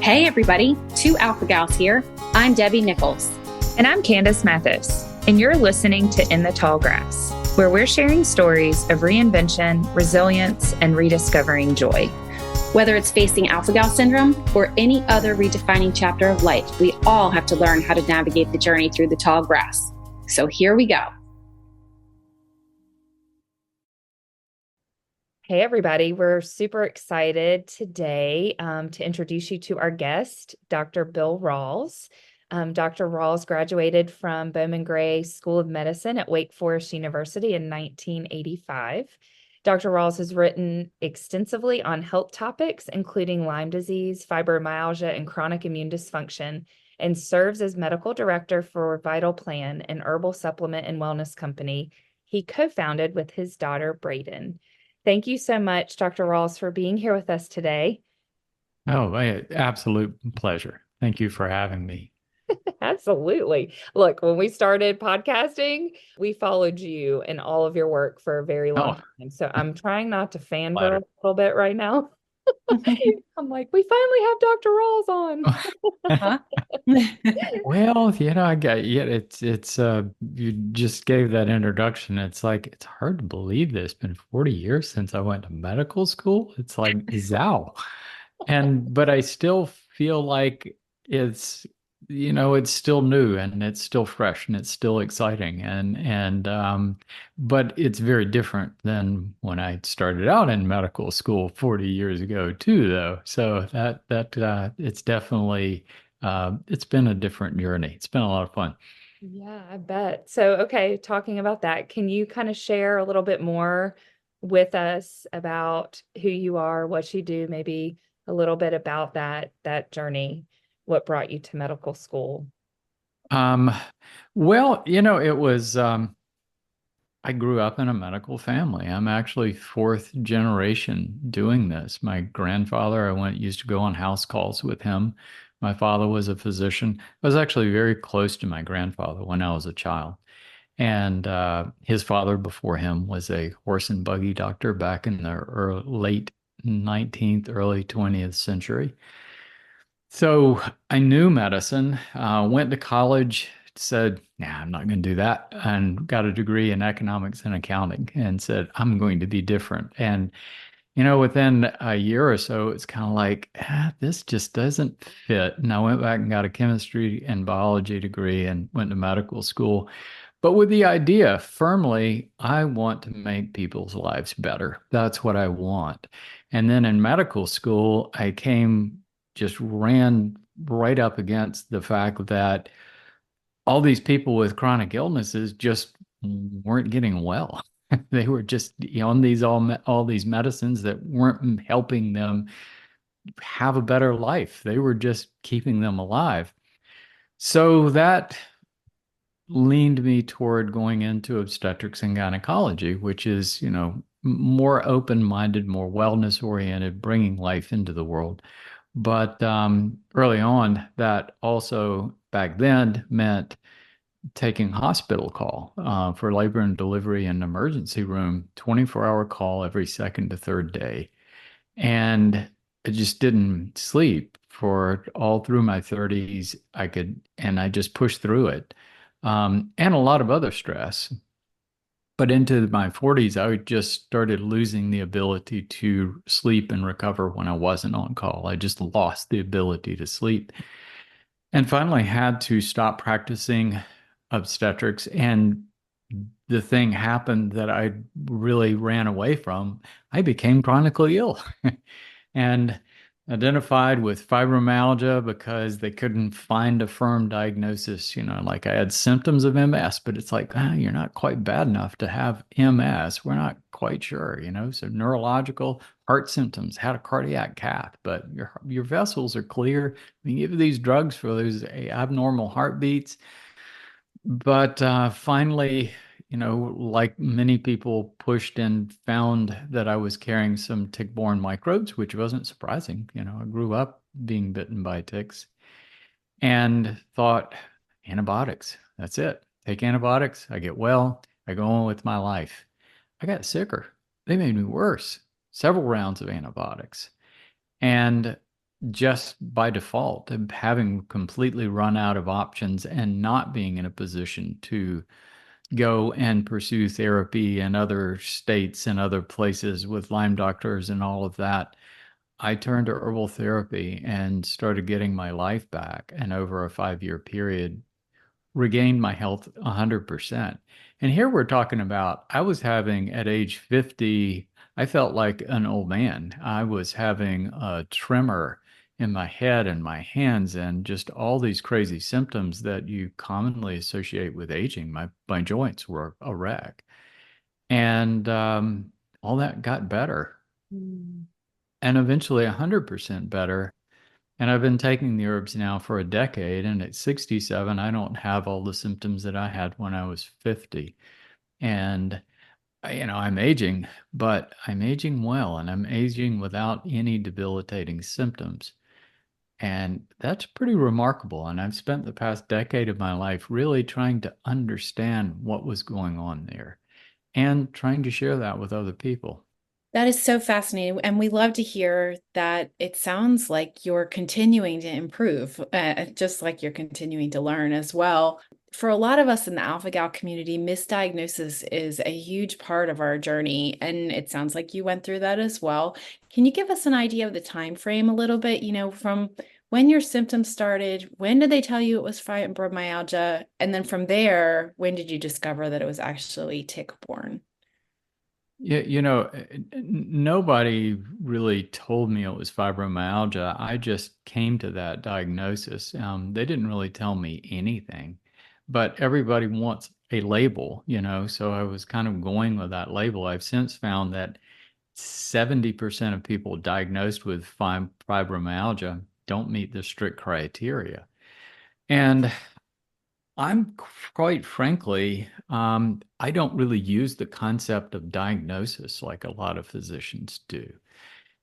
Hey everybody, two Alpha Gals here. I'm Debbie Nichols. And I'm Candace Mathis, and you're listening to In the Tall Grass, where we're sharing stories of reinvention, resilience, and rediscovering joy. Whether it's facing Alpha Gal syndrome or any other redefining chapter of life, we all have to learn how to navigate the journey through the tall grass. So here we go. Hey, everybody. We're super excited today to introduce you to our guest, Dr. Bill Rawls. Dr. Rawls graduated from Bowman Gray School of Medicine at Wake Forest University in 1985. Dr. Rawls has written extensively on health topics, including Lyme disease, fibromyalgia, and chronic immune dysfunction, and serves as medical director for Vital Plan, an herbal supplement and wellness company he co-founded with his daughter, Braden. Thank you so much, Dr. Rawls, for being here with us today. Oh, absolute pleasure. Thank you for having me. Absolutely. Look, when we started podcasting, we followed you and all of your work for a very long time. So I'm trying not to fangirl a little bit right now. I'm like, we finally have Dr. Rawls on. Well, I got it's you just gave that introduction. It's like it's hard to believe that it's been 40 years since I went to medical school. It's like zow. But I still feel like it's still new and it's still fresh and it's still exciting but it's very different than when I started out in medical school 40 years ago too, though. So that it's definitely it's been a different journey. It's been a lot of fun. Yeah, I bet. So, okay, talking about that, can you kind of share a little bit more with us about who you are, what you do, maybe a little bit about that journey, what brought you to medical school? Well, it was I grew up in a medical family. I'm actually fourth generation doing this. My grandfather, used to go on house calls with him. My father was a physician. I was actually very close to my grandfather when I was a child. And his father before him was a horse and buggy doctor back in the late 19th, early 20th century. So I knew medicine, went to college, said, nah, I'm not going to do that, and got a degree in economics and accounting and said, I'm going to be different. And, within a year or so, it's kind of like, this just doesn't fit. And I went back and got a chemistry and biology degree and went to medical school. But with the idea firmly, I want to make people's lives better. That's what I want. And then in medical school, just ran right up against the fact that all these people with chronic illnesses just weren't getting well. They were just on all these medicines that weren't helping them have a better life. They were just keeping them alive. So that leaned me toward going into obstetrics and gynecology, which is, more open-minded, more wellness-oriented, bringing life into the world. But early on, that also back then meant taking hospital call for labor and delivery in emergency room, 24-hour call every second to third day. And I just didn't sleep for all through my 30s. And I just pushed through it. And a lot of other stress. But into my 40s, I just started losing the ability to sleep and recover when I wasn't on call. I just lost the ability to sleep. And finally had to stop practicing obstetrics. And the thing happened that I really ran away from. I became chronically ill and identified with fibromyalgia because they couldn't find a firm diagnosis. Like I had symptoms of MS, but it's like, you're not quite bad enough to have MS. We're not quite sure, So neurological heart symptoms, had a cardiac cath, but your vessels are clear. We give you these drugs for those abnormal heartbeats. But finally, like many people, pushed and found that I was carrying some tick-borne microbes, which wasn't surprising. I grew up being bitten by ticks and thought, antibiotics, that's it. Take antibiotics, I get well, I go on with my life. I got sicker. They made me worse. Several rounds of antibiotics. And just by default, of having completely run out of options and not being in a position to go and pursue therapy in other states and other places with Lyme doctors and all of that, I turned to herbal therapy and started getting my life back. And over a 5-year period, regained my health 100%. And here we're talking about, I was having at age 50, I felt like an old man. I was having a tremor in my head and my hands and just all these crazy symptoms that you commonly associate with aging. My joints were a wreck. And all that got better Mm. and eventually 100% better. And I've been taking the herbs now for a decade, and at 67, I don't have all the symptoms that I had when I was 50. And, I'm aging, but I'm aging well, and I'm aging without any debilitating symptoms. And that's pretty remarkable. And I've spent the past decade of my life really trying to understand what was going on there and trying to share that with other people. That is so fascinating. And we love to hear that it sounds like you're continuing to improve, just like you're continuing to learn as well. For a lot of us in the alpha gal community, misdiagnosis is a huge part of our journey. And it sounds like you went through that as well. Can you give us an idea of the time frame a little bit, from when your symptoms started? When did they tell you it was fibromyalgia? And then from there, when did you discover that it was actually tick-borne? Yeah, nobody really told me it was fibromyalgia. I just came to that diagnosis. They didn't really tell me anything, but everybody wants a label, so I was kind of going with that label. I've since found that 70% of people diagnosed with fibromyalgia don't meet the strict criteria. And I'm quite frankly, I don't really use the concept of diagnosis like a lot of physicians do.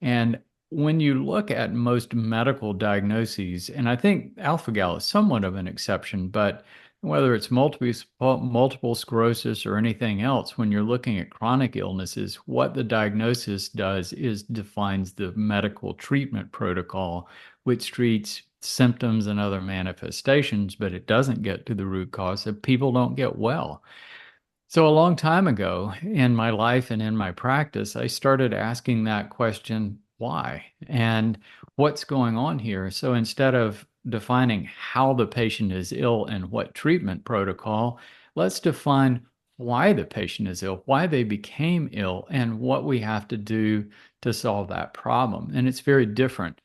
And when you look at most medical diagnoses, and I think alpha-gal is somewhat of an exception, but whether it's multiple sclerosis or anything else, when you're looking at chronic illnesses, what the diagnosis does is defines the medical treatment protocol, which treats symptoms and other manifestations, but it doesn't get to the root cause that people don't get well. So a long time ago in my life and in my practice, I started asking that question, why? And what's going on here? So instead of defining how the patient is ill and what treatment protocol, let's define why the patient is ill, why they became ill, and what we have to do to solve that problem. And it's very different.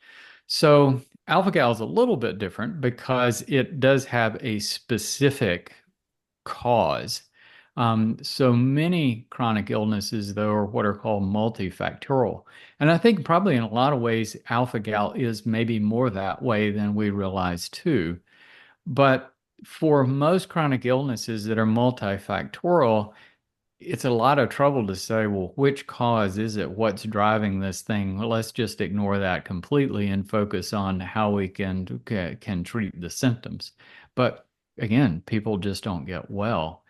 So alpha-gal is a little bit different because it does have a specific cause. So many chronic illnesses, though, are what are called multifactorial. And I think probably in a lot of ways, alpha-gal is maybe more that way than we realize too. But for most chronic illnesses that are multifactorial, it's a lot of trouble to say, well, which cause is it? What's driving this thing? Well, let's just ignore that completely and focus on how we can treat the symptoms. But again, people just don't get well.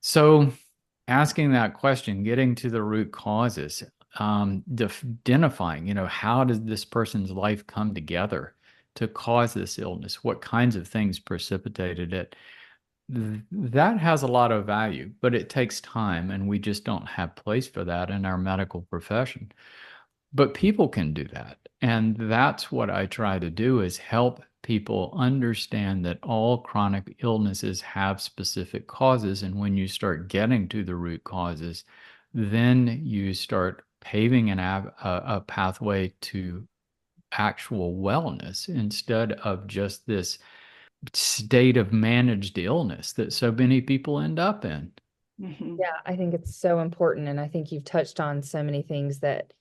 So asking that question, getting to the root causes, identifying, how does this person's life come together to cause this illness? What kinds of things precipitated it? That has a lot of value, but it takes time, and we just don't have place for that in our medical profession. But people can do that. And that's what I try to do is help people understand that all chronic illnesses have specific causes. And when you start getting to the root causes, then you start paving a pathway to actual wellness instead of just this state of managed illness that so many people end up in. Mhm. Yeah, I think it's so important. And I think you've touched on so many things that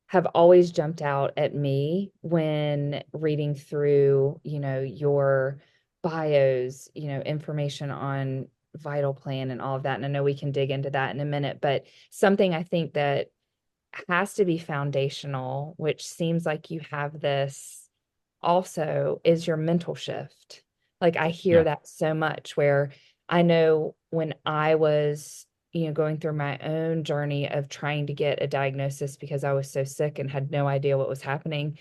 have always jumped out at me when reading through, your bios, information on Vital Plan and all of that. And I know we can dig into that in a minute, but something I think that has to be foundational, which seems like you have this also, is your mental shift. Like I hear Yeah. that so much where I know when I was, going through my own journey of trying to get a diagnosis because I was so sick and had no idea what was happening,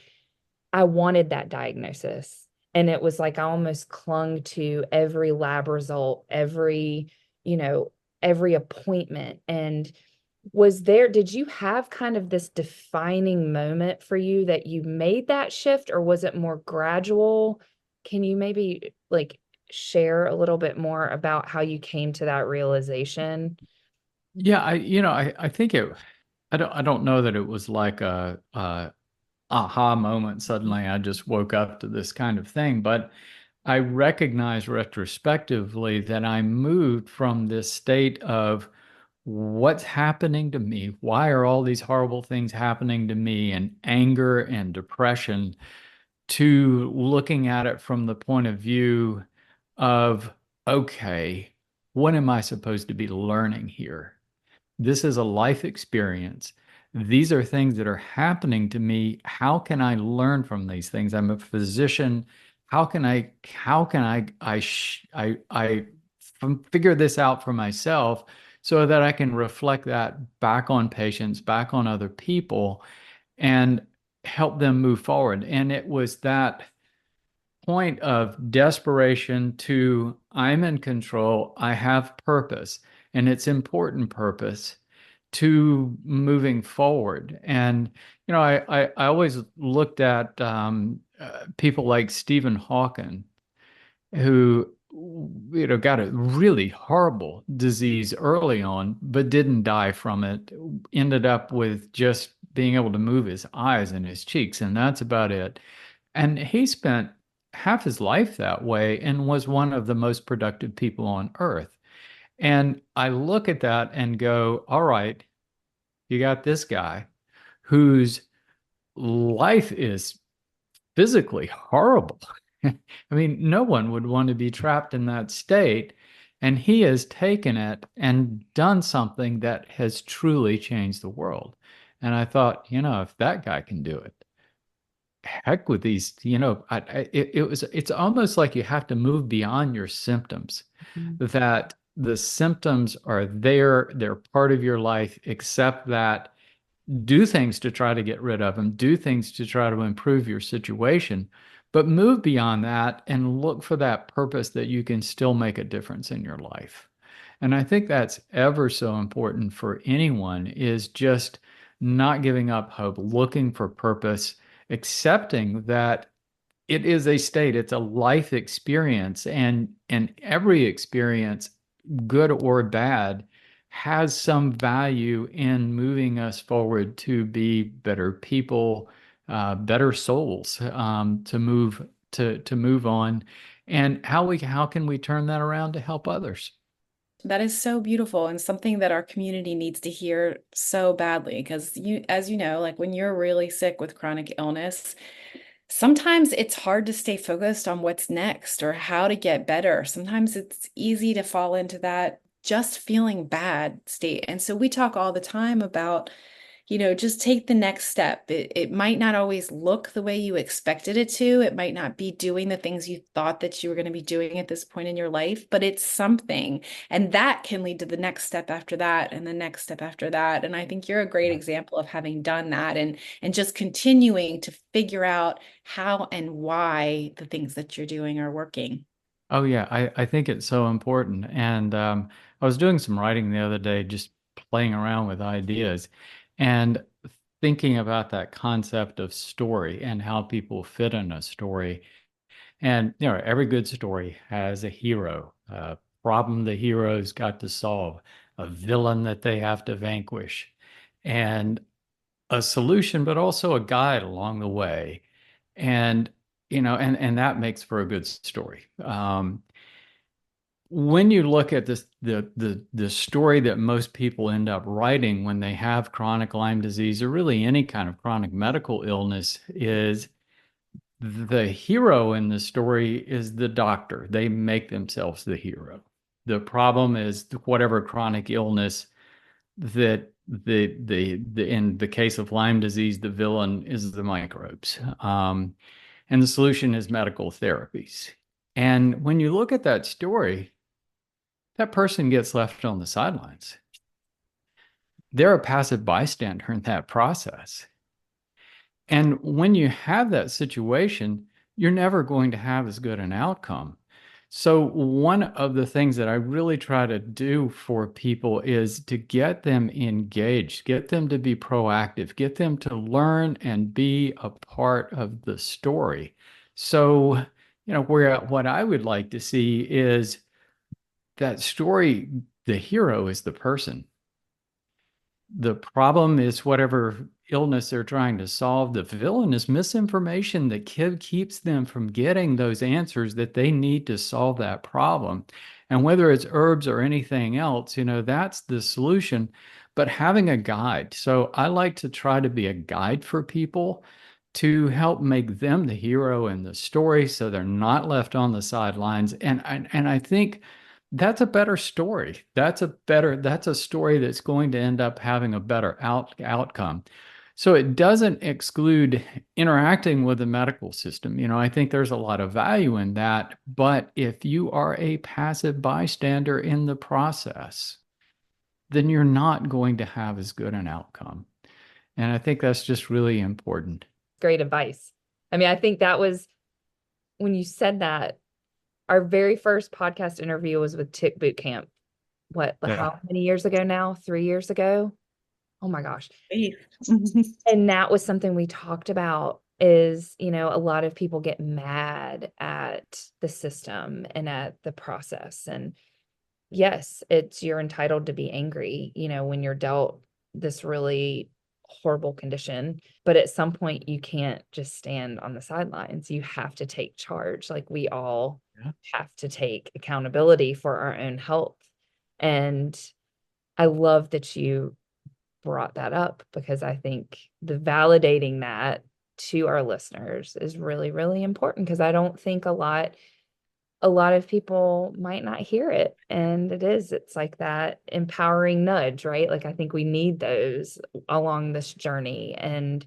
I wanted that diagnosis. And it was like I almost clung to every lab result, you know, every appointment. And did you have kind of this defining moment for you that you made that shift, or was it more gradual? Can you maybe like share a little bit more about how you came to that realization? Yeah, I think I don't know that it was like a aha moment. Suddenly I just woke up to this kind of thing, but I recognize retrospectively that I moved from this state of what's happening to me? Why are all these horrible things happening to me? And anger and depression, to looking at it from the point of view of, okay, what am I supposed to be learning here? This is a life experience. These are things that are happening to me. How can I learn from these things? I'm a physician. How can I figure this out for myself so that I can reflect that back on patients, back on other people, and help them move forward. And it was that point of desperation to I'm in control, I have purpose, and it's important purpose to moving forward. And I always looked at people like Stephen Hawking, who got a really horrible disease early on, but didn't die from it. Ended up with just being able to move his eyes and his cheeks, and that's about it. And he spent half his life that way and was one of the most productive people on earth. And I look at that and go, all right, you got this guy whose life is physically horrible. I mean, no one would want to be trapped in that state. And he has taken it and done something that has truly changed the world. And I thought, if that guy can do it, heck with these, it's almost like you have to move beyond your symptoms, Mhm. that the symptoms are there, they're part of your life, accept that, do things to try to get rid of them, do things to try to improve your situation, but move beyond that and look for that purpose that you can still make a difference in your life. And I think that's ever so important for anyone, is just not giving up hope, looking for purpose, accepting that it is a state, it's a life experience, and every experience, good or bad, has some value in moving us forward to be better people, better souls, to move on. And how can we turn that around to help others? That is so beautiful and something that our community needs to hear so badly because as you know, like when you're really sick with chronic illness, sometimes it's hard to stay focused on what's next or how to get better. Sometimes it's easy to fall into that just feeling bad state. And so we talk all the time about, just take the next step. It might not always look the way you expected it to. It might not be doing the things you thought that you were going to be doing at this point in your life, but it's something. And that can lead to the next step after that and the next step after that. And I think you're a great example of having done that and just continuing to figure out how and why the things that you're doing are working. Oh yeah, I think it's so important. And I was doing some writing the other day, just playing around with ideas and thinking about that concept of story and how people fit in a story. And every good story has a hero, a problem the hero's got to solve, a villain that they have to vanquish, and a solution, but also a guide along the way. And and that makes for a good story. When you look at this, the story that most people end up writing when they have chronic Lyme disease, or really any kind of chronic medical illness, is the hero in the story is the doctor. They make themselves the hero. The problem is whatever chronic illness that in the case of Lyme disease, the villain is the microbes. And the solution is medical therapies. And when you look at that story, that person gets left on the sidelines. They're a passive bystander in that process. And when you have that situation, you're never going to have as good an outcome. So, one of the things that I really try to do for people is to get them engaged, get them to be proactive, get them to learn and be a part of the story. So, what I would like to see is that story, the hero is the person. The problem is whatever illness they're trying to solve. The villain is misinformation that keeps them from getting those answers that they need to solve that problem. And whether it's herbs or anything else, that's the solution. But having a guide. So I like to try to be a guide for people to help make them the hero in the story so they're not left on the sidelines. And I think that's a better story. That's a story that's going to end up having a better outcome. So it doesn't exclude interacting with the medical system. I think there's a lot of value in that. But if you are a passive bystander in the process, then you're not going to have as good an outcome. And I think that's just really important. Great advice. I mean, I think that was when you said that, our very first podcast interview was with Tick Boot Camp. How many years ago now? 3 years ago? Oh my gosh. And that was something we talked about is, a lot of people get mad at the system and at the process. And yes, you're entitled to be angry, when you're dealt this really horrible condition, but at some point you can't just stand on the sidelines. You have to take charge. Like we all have to take accountability for our own health. And I love that you brought that up because I think the validating that to our listeners is really, really important because I don't think a lot of people might not hear it. And it's like that empowering nudge, right? Like I think we need those along this journey. And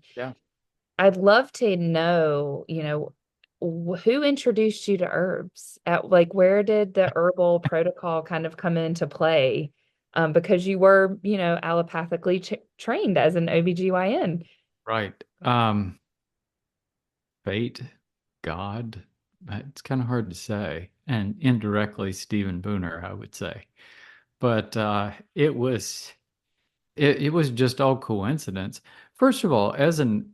I'd love to know, who introduced you to herbs where did the herbal protocol kind of come into play? Because you were, allopathically trained as an OBGYN. Right. Fate, God, it's kind of hard to say. And indirectly, Stephen Booner, I would say. But it was just all coincidence. First of all, as an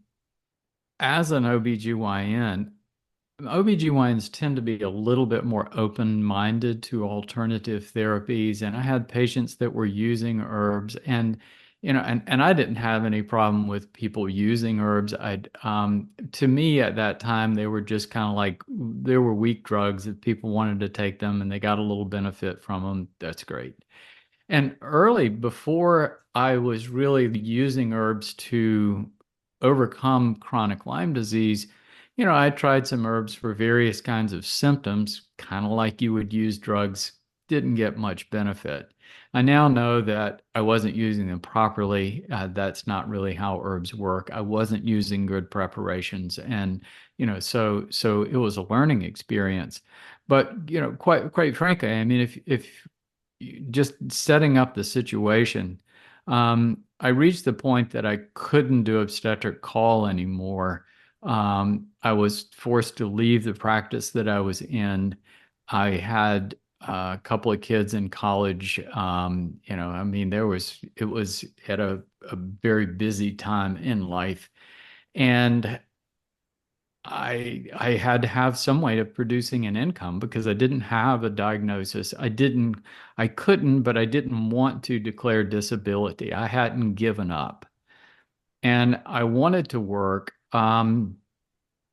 OBGYN, OBGYNs tend to be a little bit more open-minded to alternative therapies. And I had patients that were using herbs and I didn't have any problem with people using herbs. To me at that time, they were just kind of like, they were weak drugs. If people wanted to take them and they got a little benefit from them, that's great. And early, before I was really using herbs to overcome chronic Lyme disease, I tried some herbs for various kinds of symptoms, kind of like you would use drugs, didn't get much benefit. I now know that I wasn't using them properly. That's not really how herbs work. I wasn't using good preparations. And, so it was a learning experience. But, quite frankly, I mean, if just setting up the situation, I reached the point that I couldn't do obstetric call anymore. I was forced to leave the practice that I was in. I had a couple of kids in college. I mean, it was at a very busy time in life. And I had to have some way of producing an income because I didn't have a diagnosis. I couldn't, but I didn't want to declare disability. I hadn't given up. And I wanted to work.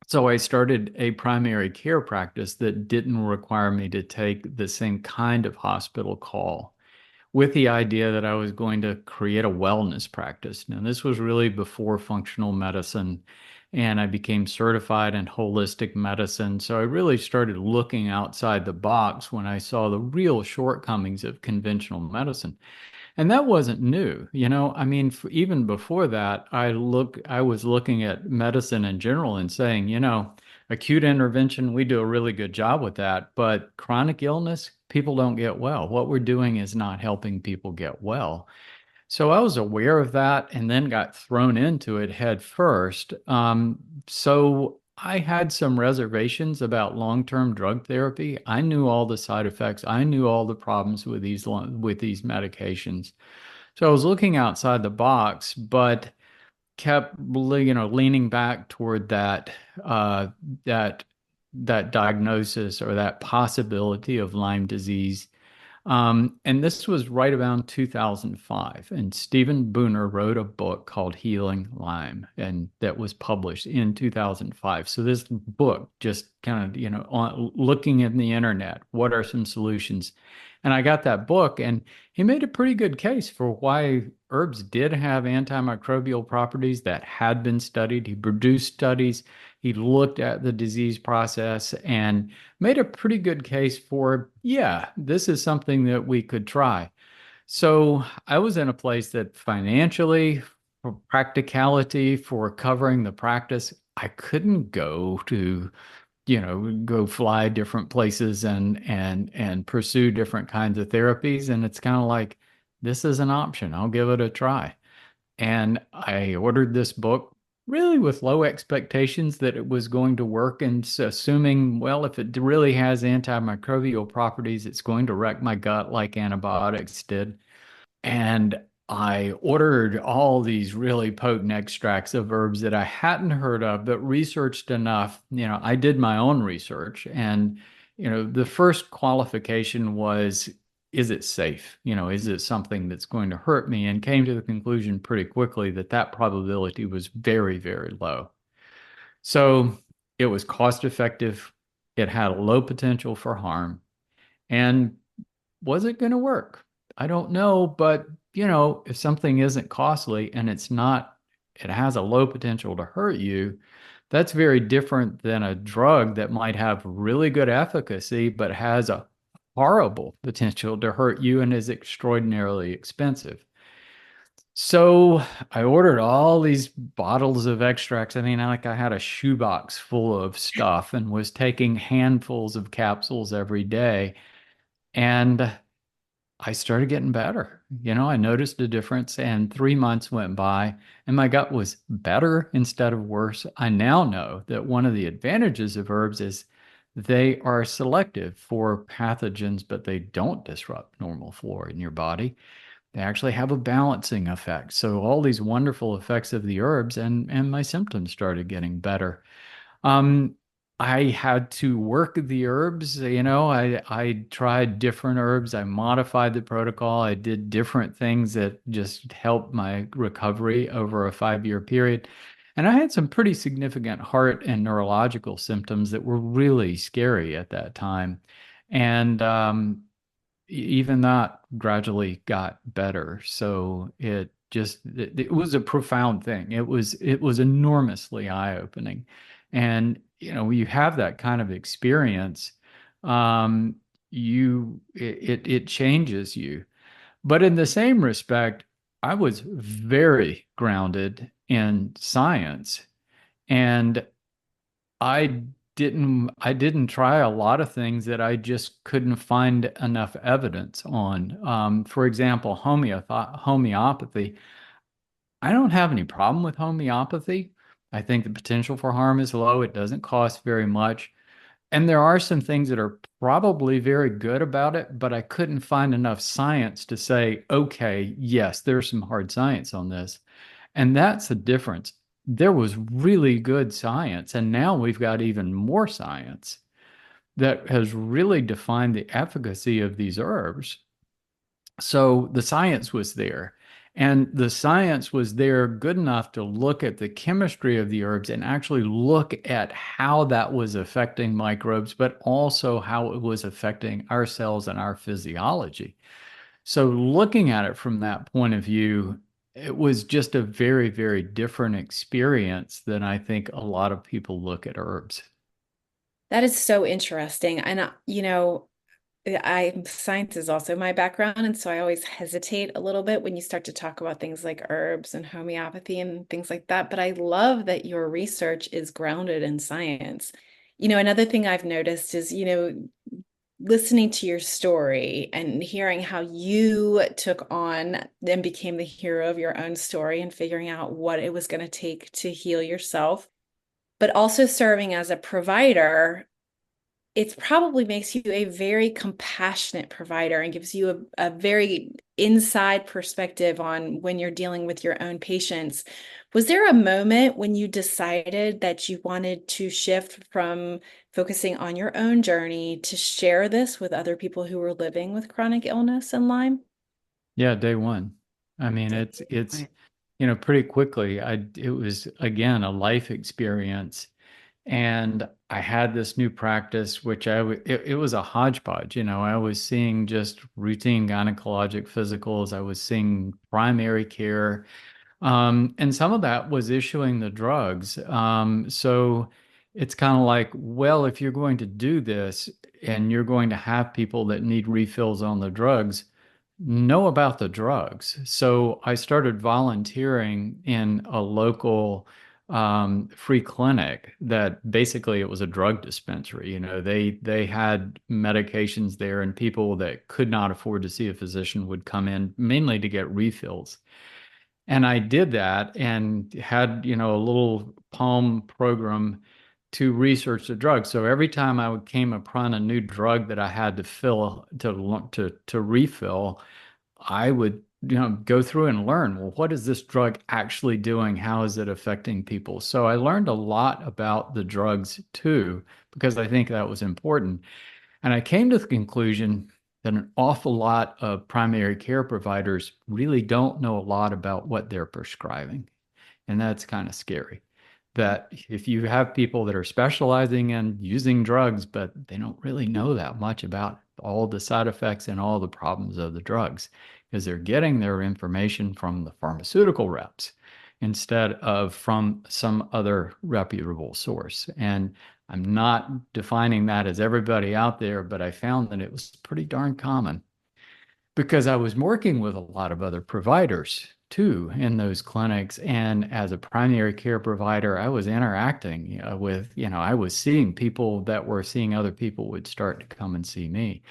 So I started a primary care practice that didn't require me to take the same kind of hospital call, with the idea that I was going to create a wellness practice. Now, this was really before functional medicine, and I became certified in holistic medicine. So I really started looking outside the box when I saw the real shortcomings of conventional medicine. And that wasn't new. I mean, even before that, I was looking at medicine in general and saying, acute intervention, we do a really good job with that, but chronic illness, people don't get well. What we're doing is not helping people get well. So I was aware of that and then got thrown into it head first. So I had some reservations about long-term drug therapy. I knew all the side effects. I knew all the problems with these medications. So I was looking outside the box, but kept leaning back toward uh, that that diagnosis or that possibility of Lyme disease. And this was right around 2005. And Stephen Booner wrote a book called Healing Lyme, and that was published in 2005. So this book just kind of, looking in the internet, what are some solutions? And I got that book, and he made a pretty good case for why herbs did have antimicrobial properties that had been studied. He produced studies, he looked at the disease process, and made a pretty good case for, yeah, this is something that we could try. So I was in a place that financially, for practicality, for covering the practice, I couldn't go to, go fly different places and pursue different kinds of therapies. And it's kind of like, this is an option. I'll give it a try. And I ordered this book really with low expectations that it was going to work, and assuming, well, if it really has antimicrobial properties, it's going to wreck my gut like antibiotics did. And I ordered all these really potent extracts of herbs that I hadn't heard of, but researched enough. I did my own research, and, the first qualification was, is it safe? Is it something that's going to hurt me? And came to the conclusion pretty quickly that that probability was very, very low. So it was cost effective. It had a low potential for harm. And was it going to work? I don't know, but if something isn't costly and it has a low potential to hurt you, that's very different than a drug that might have really good efficacy, but has a horrible potential to hurt you and is extraordinarily expensive. So I ordered all these bottles of extracts. I mean, I had a shoebox full of stuff and was taking handfuls of capsules every day. And I started getting better. I noticed a difference, and 3 months went by, and my gut was better instead of worse. I now know that one of the advantages of herbs is they are selective for pathogens, but they don't disrupt normal flora in your body. They actually have a balancing effect. So all these wonderful effects of the herbs, and my symptoms started getting better. Um, I had to work the herbs. I tried different herbs. I modified the protocol. I did different things that just helped my recovery over a 5-year period. And I had some pretty significant heart and neurological symptoms that were really scary at that time. And even that gradually got better. So it was a profound thing. It was enormously eye-opening. And you have that kind of experience, it changes you. But in the same respect, I was very grounded in science, and I didn't try a lot of things that I just couldn't find enough evidence on. For example, homeopathy. I don't have any problem with homeopathy. I think the potential for harm is low. It doesn't cost very much. And there are some things that are probably very good about it, but I couldn't find enough science to say, okay, yes, there's some hard science on this. And that's the difference. There was really good science, and now we've got even more science that has really defined the efficacy of these herbs. So the science was there, and the science was there good enough to look at the chemistry of the herbs and actually look at how that was affecting microbes, but also how it was affecting our cells and our physiology. So looking at it from that point of view, it was just a very, very different experience than I think a lot of people look at herbs. That is so interesting. And, science is also my background. And so I always hesitate a little bit when you start to talk about things like herbs and homeopathy and things like that. But I love that your research is grounded in science. Another thing I've noticed is, listening to your story and hearing how you took on and became the hero of your own story and figuring out what it was going to take to heal yourself, but also serving as a provider, it probably makes you a very compassionate provider and gives you a very inside perspective on when you're dealing with your own patients. Was there a moment when you decided that you wanted to shift from focusing on your own journey to share this with other people who were living with chronic illness and Lyme? Yeah, day one. I mean, it's pretty quickly. It was again a life experience, and I had this new practice, which it was a hodgepodge. I was seeing just routine gynecologic physicals. I was seeing primary care. And some of that was issuing the drugs. So it's kind of like, well, if you're going to do this and you're going to have people that need refills on the drugs, know about the drugs. So I started volunteering in a local free clinic that basically it was a drug dispensary. They had medications there, and people that could not afford to see a physician would come in mainly to get refills. And I did that and had, a little Palm program to research the drug. So every time I came upon a new drug that I had to fill to refill, I would, go through and learn, well, what is this drug actually doing? How is it affecting people? So I learned a lot about the drugs too, because I think that was important. And I came to the conclusion that an awful lot of primary care providers really don't know a lot about what they're prescribing. And that's kind of scary. That if you have people that are specializing in using drugs, but they don't really know that much about all the side effects and all the problems of the drugs, because they're getting their information from the pharmaceutical reps instead of from some other reputable source. And I'm not defining that as everybody out there, but I found that it was pretty darn common because I was working with a lot of other providers too in those clinics. And as a primary care provider, I was interacting with, I was seeing people that were seeing other people would start to come and see me.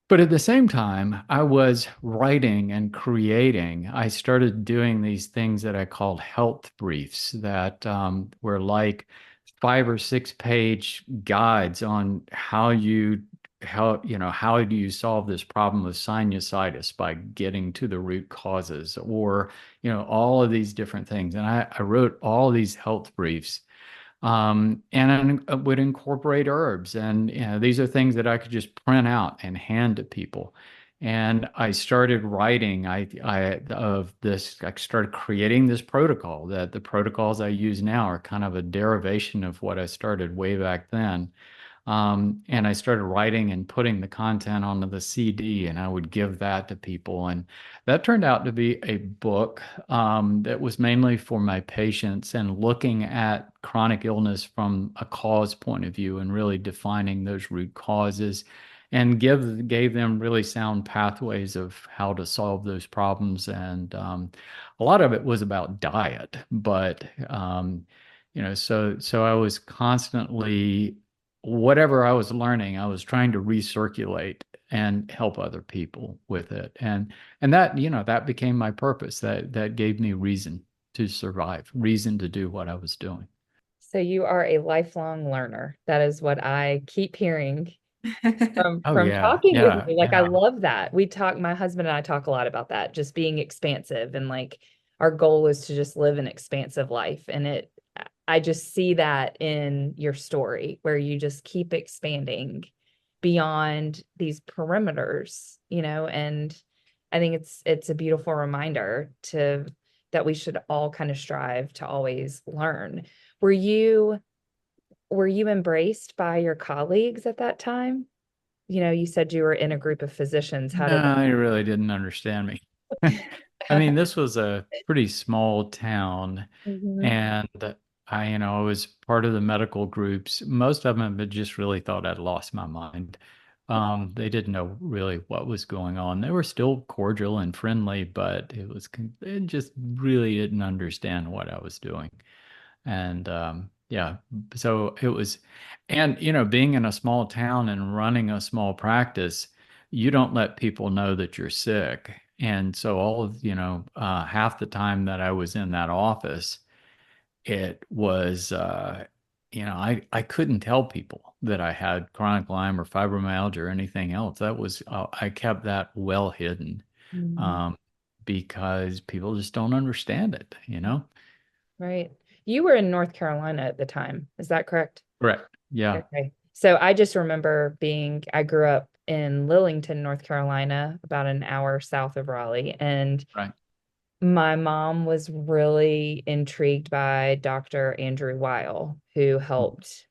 But at the same time, I was writing and creating. I started doing these things that I called health briefs that were like 5 or 6 page guides on how do you solve this problem of sinusitis by getting to the root causes, or all of these different things. And I wrote all these health briefs, and I would incorporate herbs, and these are things that I could just print out and hand to people. And I started writing I started creating this protocol. That the protocols I use now are kind of a derivation of what I started way back then. And I started writing and putting the content onto the CD, and I would give that to people. And that turned out to be a book that was mainly for my patients and looking at chronic illness from a cause point of view and really defining those root causes, and gave them really sound pathways of how to solve those problems. And a lot of it was about diet, but so I was constantly, whatever I was learning, I was trying to recirculate and help other people with it. And that, that became my purpose. That gave me reason to survive, reason to do what I was doing. So you are a lifelong learner. That is what I keep hearing from Oh from yeah, talking with yeah, you. Like, I yeah. love that. My husband and I talk a lot about that, just being expansive, and like our goal is to just live an expansive life. And I just see that in your story where you just keep expanding beyond these perimeters, and I think it's a beautiful reminder that we should all kind of strive to always learn. Were you embraced by your colleagues at that time? You said you were in a group of physicians. How did No, they really didn't understand me. I mean, this was a pretty small town, Mhm. and I was part of the medical groups. Most of them had just really thought I'd lost my mind. They didn't know really what was going on. They were still cordial and friendly, but they just really didn't understand what I was doing. And yeah, so it was, and being in a small town and running a small practice, you don't let people know that you're sick. And so all of, half the time that I was in that office, it was, I couldn't tell people that I had chronic Lyme or fibromyalgia or anything else. That was, I kept that well hidden, Mhm. um, because people just don't understand it. Right. You were in North Carolina at the time. Is that correct? Correct. Yeah. Okay. So I just remember I grew up in Lillington, North Carolina, about an hour south of Raleigh. And Right. my mom was really intrigued by Dr. Andrew Weil, who helped,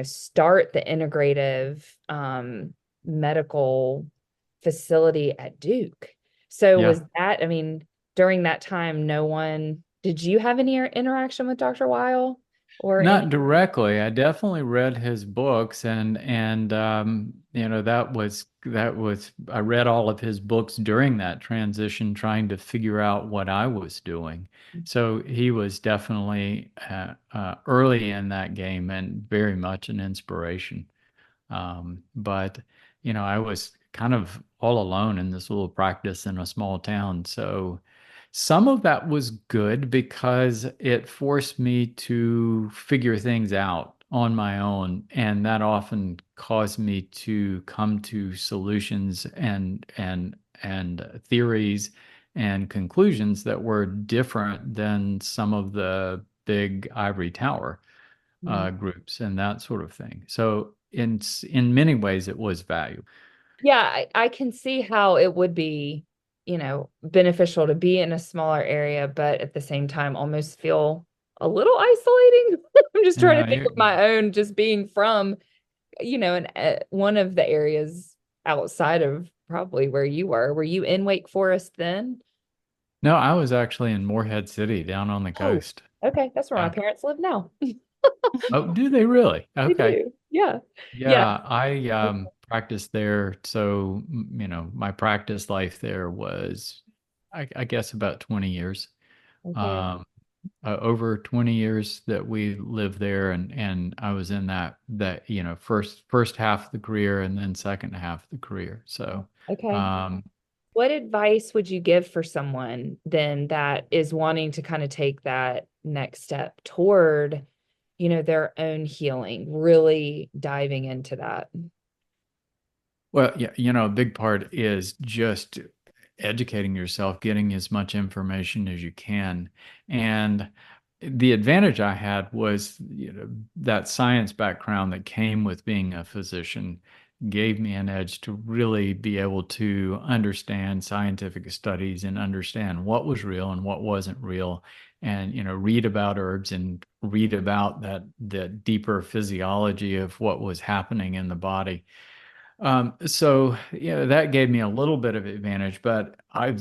start the integrative medical facility at Duke. So Yeah. was that, I mean, during that time, did you have any interaction with Dr. Weil or Not any? directly. I definitely read his books, and that was I read all of his books during that transition, trying to figure out what I was doing. So he was definitely early in that game and very much an inspiration. But I was kind of all alone in this little practice in a small town. So some of that was good because it forced me to figure things out on my own. And that often caused me to come to solutions and theories and conclusions that were different than some of the big ivory tower groups and that sort of thing. So in many ways, it was valuable. Yeah, I can see how it would be, beneficial to be in a smaller area, but at the same time almost feel a little isolating. I'm just trying to Yeah, think of my own, just being from, one of the areas outside of probably where you were. Were you in Wake Forest then? no, I was actually in Morehead City down on the Oh, coast. okay. That's where my Yeah. parents live now. Oh, do they really? They Okay. do. Yeah. Yeah. Yeah, I practiced there. So, my practice life there was, I guess, about 20 years. Okay. Um, over 20 years that we lived there, and I was in that first half of the career and then second half of the career. So Okay. um What advice would you give for someone then that is wanting to kind of take that next step toward, their own healing, really diving into that? well, yeah, a big part is just educating yourself, getting as much information as you can. And the advantage I had was, that science background that came with being a physician gave me an edge to really be able to understand scientific studies and understand what was real and what wasn't real. And, read about herbs and read about the deeper physiology of what was happening in the body. So that gave me a little bit of advantage, but my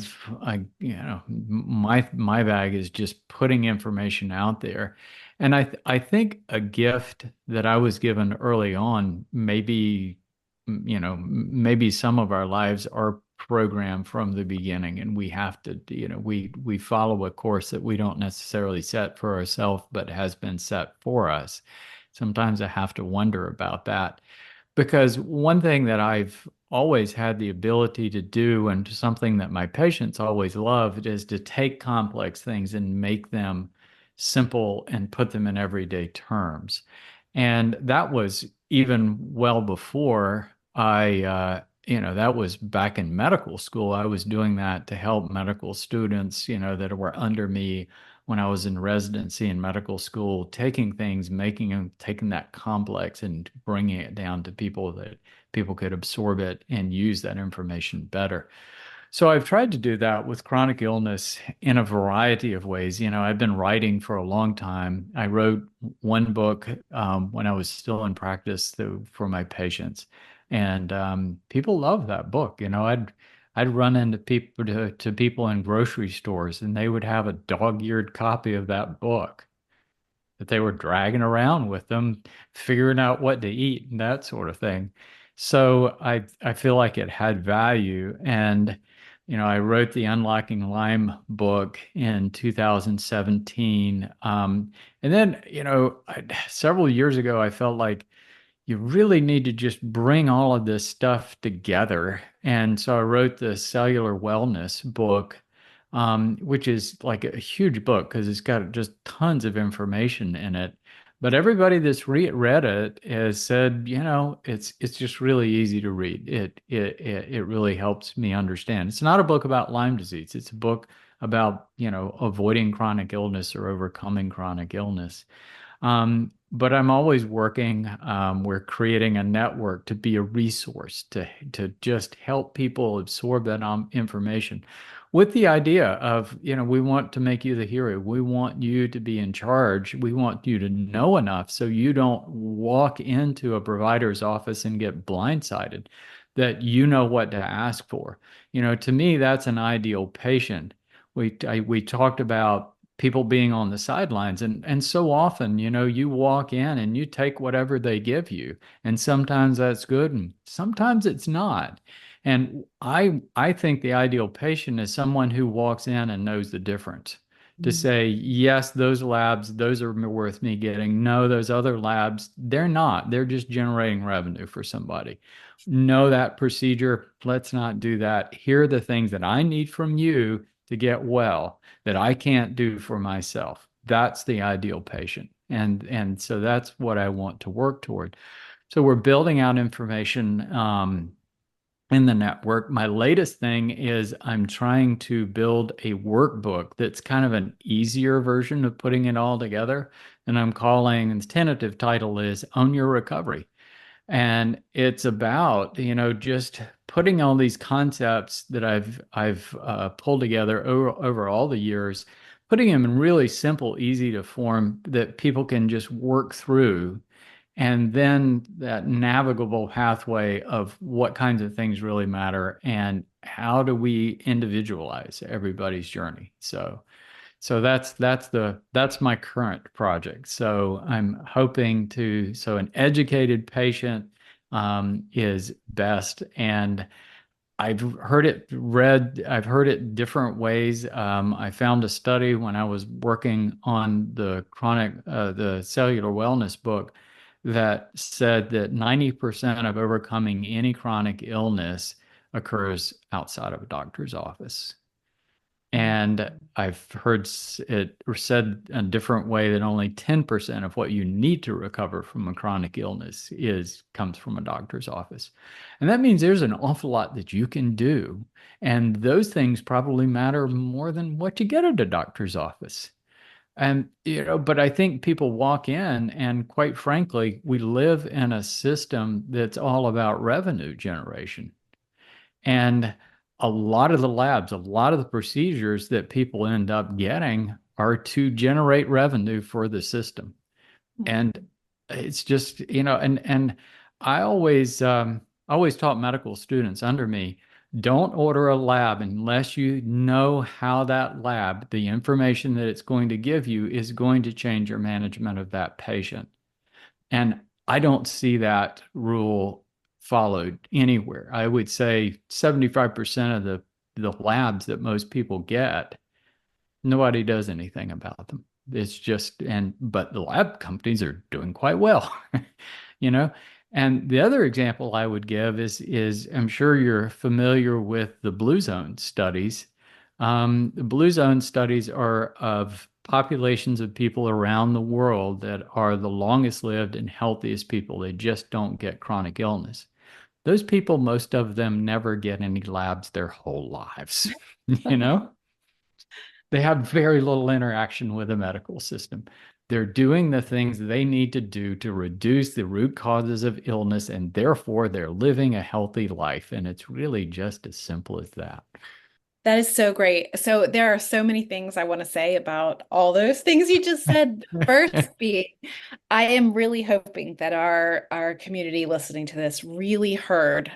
bag is just putting information out there, and I think a gift that I was given early on, maybe some of our lives are programmed from the beginning, and we have to, we follow a course that we don't necessarily set for ourselves, but has been set for us. Sometimes I have to wonder about that. Because one thing that I've always had the ability to do, and something that my patients always loved, is to take complex things and make them simple and put them in everyday terms. And that was even well before that was back in medical school. I was doing that to help medical students, that were under me when I was in residency in medical school, taking things, taking that complex and bringing it down to people that people could absorb it and use that information better. So I've tried to do that with chronic illness in a variety of ways. I've been writing for a long time. I wrote one book when I was still in practice for my patients, and people love that book. I'd run into people in grocery stores, and they would have a dog-eared copy of that book that they were dragging around with them, figuring out what to eat and that sort of thing. So I feel like it had value. And I wrote the Unlocking Lyme book in 2017. And then, several years ago, I felt like you really need to just bring all of this stuff together. And so I wrote the Cellular Wellness book, which is like a huge book because it's got just tons of information in it. But everybody that's read it has said, it's just really easy to read. It really helps me understand. It's not a book about Lyme disease. It's a book about, avoiding chronic illness or overcoming chronic illness. But I'm always working. We're creating a network to be a resource to just help people absorb that information with the idea of, we want to make you the hero. We want you to be in charge. We want you to know enough so you don't walk into a provider's office and get blindsided, that you know what to ask for. To me, that's an ideal patient. We talked about people being on the sidelines, and so often, you walk in and you take whatever they give you, and sometimes that's good and sometimes it's not. And I think the ideal patient is someone who walks in and knows the difference, to say, yes, those labs, those are worth me getting. No, those other labs, they're not. They're just generating revenue for somebody. No, that procedure, let's not do that. Here are the things that I need from you to get well that I can't do for myself. That's the ideal patient. And so that's what I want to work toward. So we're building out information in the network. My latest thing is I'm trying to build a workbook that's kind of an easier version of putting it all together. And I'm calling, and the tentative title is Own Your Recovery. And it's about, just putting all these concepts that I've pulled together over all the years, putting them in really simple, easy to form that people can just work through. And then that navigable pathway of what kinds of things really matter and how do we individualize everybody's journey. So that's my current project. So I'm hoping so an educated patient is best. And I've heard it different ways. I found a study when I was working on the cellular wellness book that said that 90% of overcoming any chronic illness occurs outside of a doctor's office. And I've heard it said a different way that only 10% of what you need to recover from a chronic illness comes from a doctor's office. And that means there's an awful lot that you can do. And those things probably matter more than what you get at a doctor's office. And, but I think people walk in and quite frankly, we live in a system that's all about revenue generation. And a lot of the labs, a lot of the procedures that people end up getting are to generate revenue for the system. And it's just, and I always taught medical students under me, don't order a lab unless you know how that lab, the information that it's going to give you, is going to change your management of that patient. And I don't see that rule followed anywhere. I would say 75% of the labs that most people get, nobody does anything about them. It's just, but the lab companies are doing quite well, And the other example I would give is I'm sure you're familiar with the Blue Zone studies. The Blue Zone studies are of populations of people around the world that are the longest lived and healthiest people. They just don't get chronic illness. Those people, most of them never get any labs their whole lives, They have very little interaction with the medical system. They're doing the things they need to do to reduce the root causes of illness, and therefore they're living a healthy life. And it's really just as simple as that. That is so great. So there are so many things I want to say about all those things you just said. First being, I am really hoping that our community listening to this really heard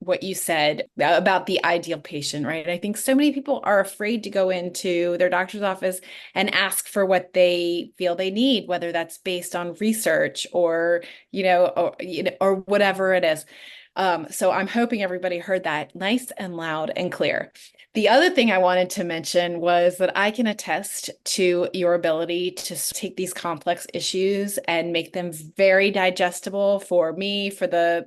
what you said about the ideal patient, right? I think so many people are afraid to go into their doctor's office and ask for what they feel they need, whether that's based on research or whatever it is. So I'm hoping everybody heard that nice and loud and clear. The other thing I wanted to mention was that I can attest to your ability to take these complex issues and make them very digestible for me, for the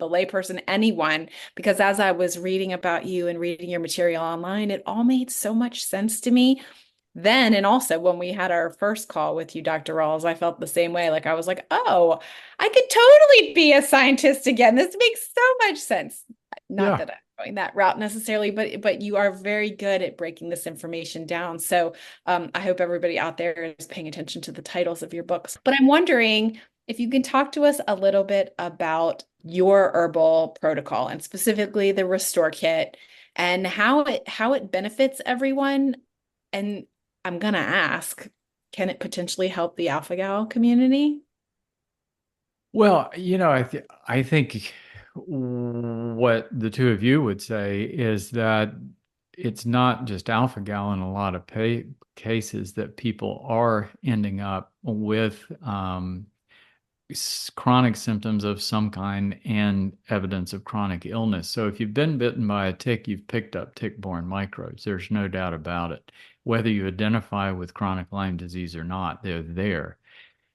layperson, anyone, because as I was reading about you and reading your material online, it all made so much sense to me then. And also when we had our first call with you, Dr. Rawls, I felt the same way. Like I was like, oh, I could totally be a scientist again. This makes so much sense. Not Yeah. that I'm going that route necessarily, but you are very good at breaking this information down. So I hope everybody out there is paying attention to the titles of your books. But I'm wondering if you can talk to us a little bit about your herbal protocol and specifically the Restore Kit and how it benefits everyone. And I'm gonna ask, can it potentially help the alpha-gal community? Well, I think what the two of you would say is that it's not just alpha gal in a lot of cases that people are ending up with chronic symptoms of some kind and evidence of chronic illness. So if you've been bitten by a tick, you've picked up tick-borne microbes. There's no doubt about it. Whether you identify with chronic Lyme disease or not, they're there.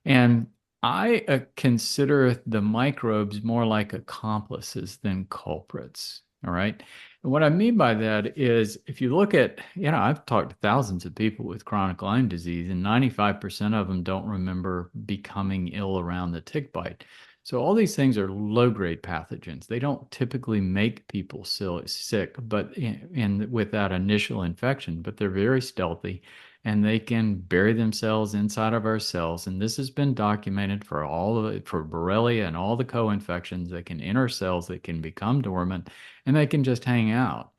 And I consider the microbes more like accomplices than culprits. All right. And what I mean by that is if you look at, I've talked to thousands of people with chronic Lyme disease, and 95% of them don't remember becoming ill around the tick bite. So all these things are low-grade pathogens. They don't typically make people sick, but with that initial infection, but they're very stealthy and they can bury themselves inside of our cells. And this has been documented for for Borrelia and all the co-infections. They can enter cells, they can become dormant, and they can just hang out.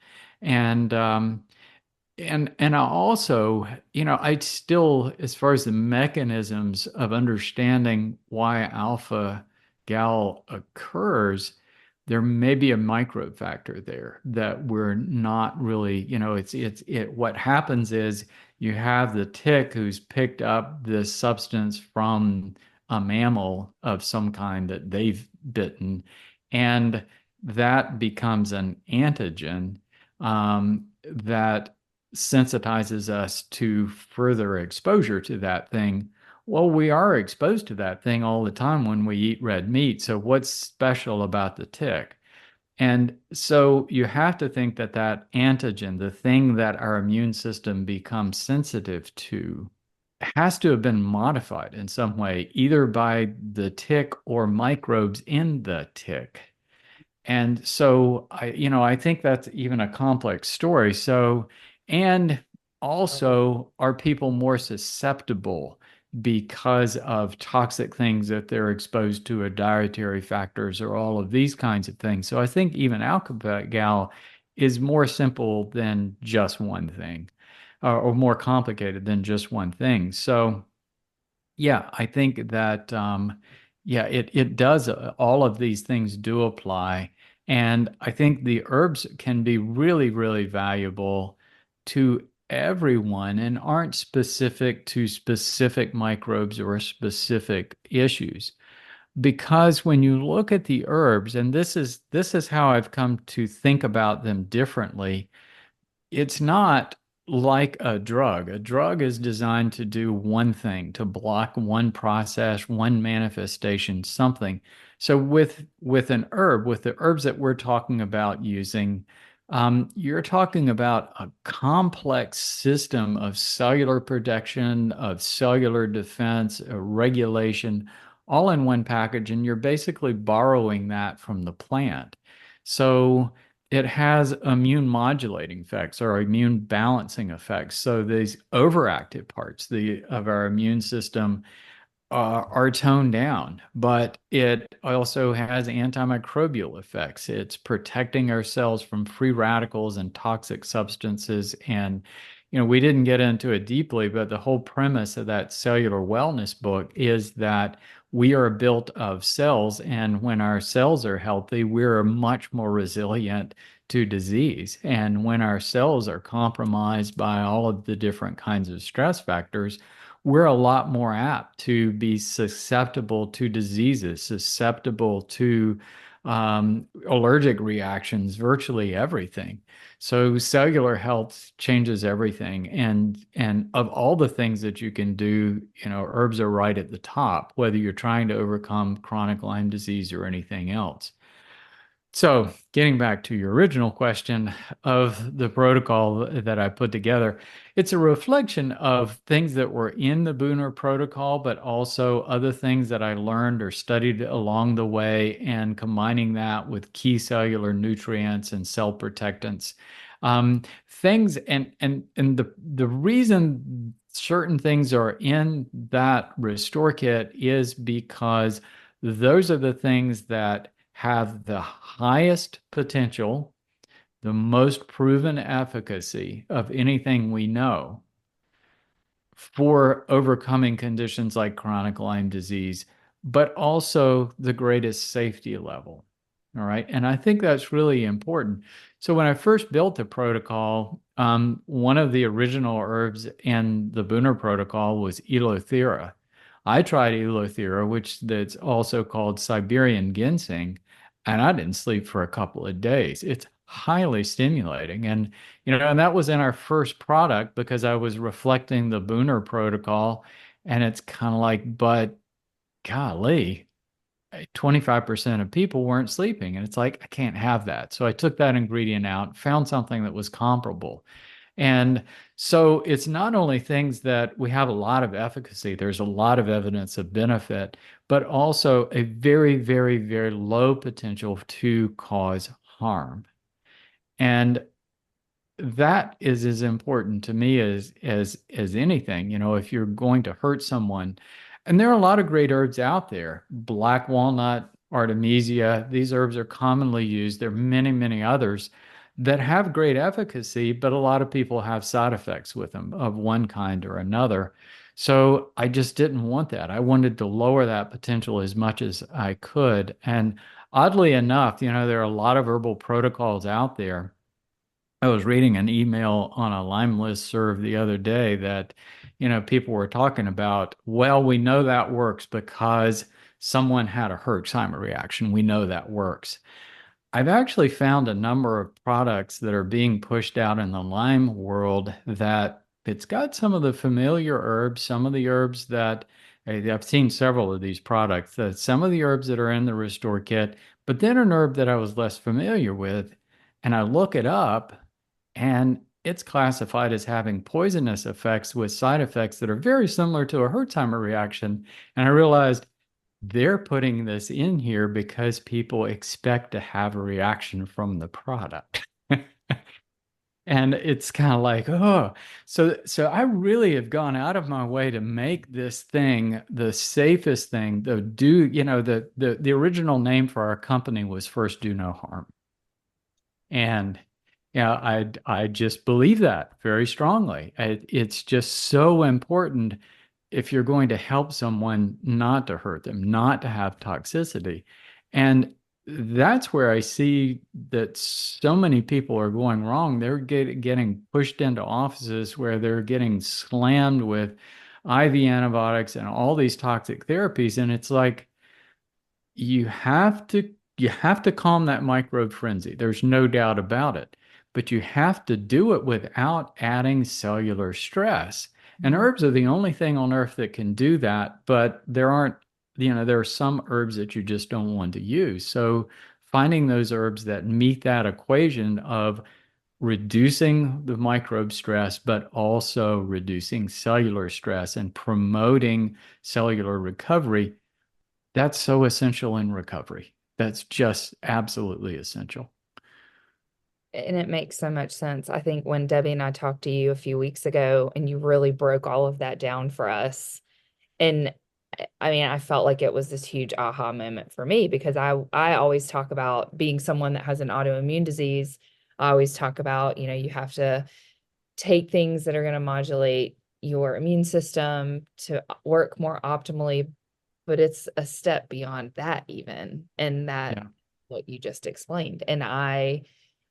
And I also, I still, as far as the mechanisms of understanding why alpha gal occurs, there may be a microbe factor there that we're not really, what happens is you have the tick who's picked up this substance from a mammal of some kind that they've bitten, and that becomes an antigen that sensitizes us to further exposure to that thing. Well, we are exposed to that thing all the time when we eat red meat. So what's special about the tick? And so you have to think that that antigen, the thing that our immune system becomes sensitive to, has to have been modified in some way, either by the tick or microbes in the tick. And so I think that's even a complex story. So, and also, are people more susceptible because of toxic things that they're exposed to, or dietary factors, or all of these kinds of things? So I think even alpha-gal is more simple than just one thing, or more complicated than just one thing. So yeah, I think that it does. All of these things do apply, and I think the herbs can be really, really valuable to everyone and aren't specific to specific microbes or specific issues. Because when you look at the herbs, and this is how I've come to think about them differently, it's not like a drug. A drug is designed to do one thing, to block one process, one manifestation, something. So with an herb, with the herbs that we're talking about using, you're talking about a complex system of cellular protection, of cellular defense, regulation, all in one package, and you're basically borrowing that from the plant. So it has immune modulating effects or immune balancing effects. So these overactive parts of our immune system are toned down, but it also has antimicrobial effects. It's protecting our cells from free radicals and toxic substances. And, we didn't get into it deeply, but the whole premise of that cellular wellness book is that we are built of cells. And when our cells are healthy, we're much more resilient to disease. And when our cells are compromised by all of the different kinds of stress factors, we're a lot more apt to be susceptible to diseases, susceptible to allergic reactions, virtually everything. So cellular health changes everything. And of all the things that you can do, herbs are right at the top, whether you're trying to overcome chronic Lyme disease or anything else. So, getting back to your original question of the protocol that I put together, it's a reflection of things that were in the Booner protocol, but also other things that I learned or studied along the way, and combining that with key cellular nutrients and cell protectants. Things and the reason certain things are in that restore kit is because those are the things that have the highest potential, the most proven efficacy of anything we know for overcoming conditions like chronic Lyme disease, but also the greatest safety level. All right. And I think that's really important. So when I first built the protocol, one of the original herbs in the Booner protocol was Eleuthera. I tried Eleuthera, which that's also called Siberian ginseng, and I didn't sleep for a couple of days. It's highly stimulating. And that was in our first product because I was reflecting the Booner protocol. And it's kind of like, but golly, 25% of people weren't sleeping. And it's like, I can't have that. So I took that ingredient out, found something that was comparable. And so it's not only things that we have a lot of efficacy, there's a lot of evidence of benefit, but also a very, very, very low potential to cause harm. And that is as important to me as anything. If you're going to hurt someone, and there are a lot of great herbs out there, black walnut, artemisia, these herbs are commonly used. There are many, many others that have great efficacy, but a lot of people have side effects with them of one kind or another. So I just didn't want that. I wanted to lower that potential as much as I could. And oddly enough, there are a lot of herbal protocols out there. I was reading an email on a Lyme listserv the other day that, people were talking about, well, we know that works because someone had a Herxheimer reaction. We know that works. I've actually found a number of products that are being pushed out in the Lyme world that it's got some of the familiar herbs, some of the herbs that I've seen several of these products, that some of the herbs that are in the Restore Kit, but then an herb that I was less familiar with, and I look it up and it's classified as having poisonous effects with side effects that are very similar to a Herxheimer reaction. And I realized they're putting this in here because people expect to have a reaction from the product. And it's kind of like, oh, so I really have gone out of my way to make this thing the safest thing. The original name for our company was First Do No Harm. And I just believe that very strongly. It's just so important if you're going to help someone not to hurt them, not to have toxicity. And that's where I see that so many people are going wrong. They're getting pushed into offices where they're getting slammed with IV antibiotics and all these toxic therapies. And it's like, you have to calm that microbe frenzy. There's no doubt about it. But you have to do it without adding cellular stress. And herbs are the only thing on earth that can do that, but there are some herbs that you just don't want to use. So finding those herbs that meet that equation of reducing the microbe stress, but also reducing cellular stress and promoting cellular recovery, that's so essential in recovery. That's just absolutely essential. And it makes so much sense. I think when Debbie and I talked to you a few weeks ago and you really broke all of that down for us, and I mean, I felt like it was this huge aha moment for me because I always talk about being someone that has an autoimmune disease. I always talk about, you have to take things that are going to modulate your immune system to work more optimally, but it's a step beyond that even. And that what you just explained. And I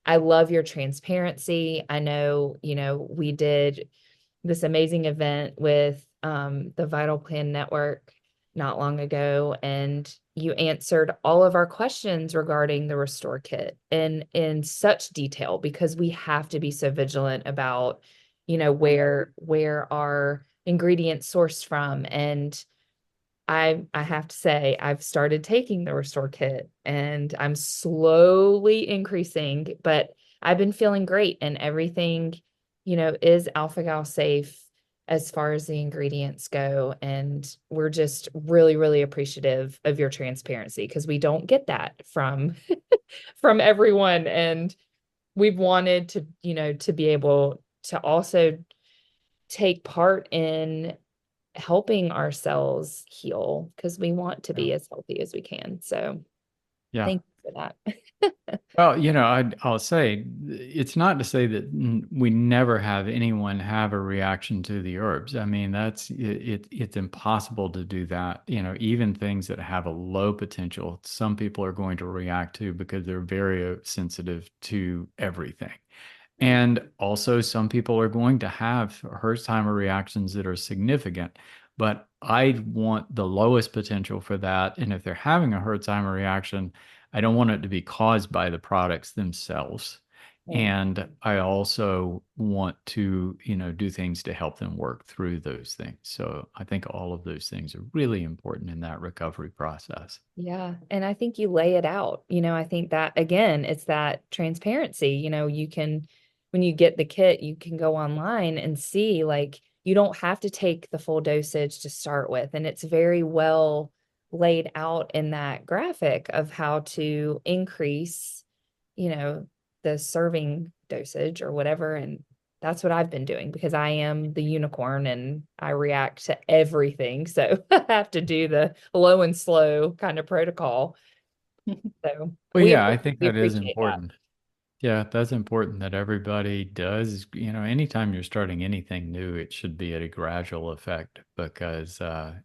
love your transparency. I know, we did this amazing event with the Vital Plan Network not long ago, and you answered all of our questions regarding the Restore Kit in such detail, because we have to be so vigilant about, where our ingredients sourced from. And I have to say, I've started taking the Restore Kit and I'm slowly increasing, but I've been feeling great, and everything, is alpha-gal safe as far as the ingredients go. And we're just really, really appreciative of your transparency, because we don't get that from from everyone. And we've wanted to, to be able to also take part in helping ourselves heal, because we want to be as healthy as we can. So Yeah. thank you for that. Well, I'll say it's not to say that we never have anyone have a reaction to the herbs. I mean, it's impossible to do that. Even things that have a low potential, some people are going to react to because they're very sensitive to everything. And also, some people are going to have Herxheimer reactions that are significant, but I want the lowest potential for that. And if they're having a Herxheimer reaction, I don't want it to be caused by the products themselves. Right. And I also want to, do things to help them work through those things. So I think all of those things are really important in that recovery process. Yeah. And I think you lay it out. I think that, again, it's that transparency. You can, when you get the kit, you can go online and see, like, you don't have to take the full dosage to start with. And it's very well laid out in that graphic of how to increase, the serving dosage or whatever. And that's what I've been doing, because I am the unicorn and I react to everything. So I have to do the low and slow kind of protocol. So Well, yeah, I think we that is appreciate that. important. Yeah, that's important that everybody does. Anytime you're starting anything new, it should be at a gradual effect because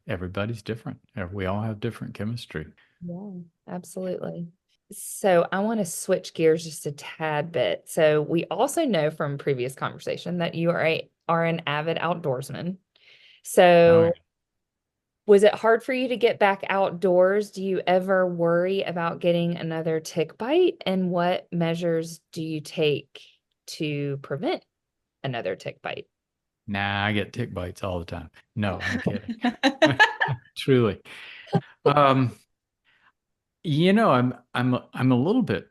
everybody's different. We all have different chemistry. Yeah, absolutely. So I want to switch gears just a tad bit. So we also know from previous conversation that you are an avid outdoorsman. Oh, yeah. So was it hard for you to get back outdoors? Do you ever worry about getting another tick bite? And what measures do you take to prevent another tick bite? Nah, I get tick bites all the time. No, I'm kidding. Truly. Um, I'm a little bit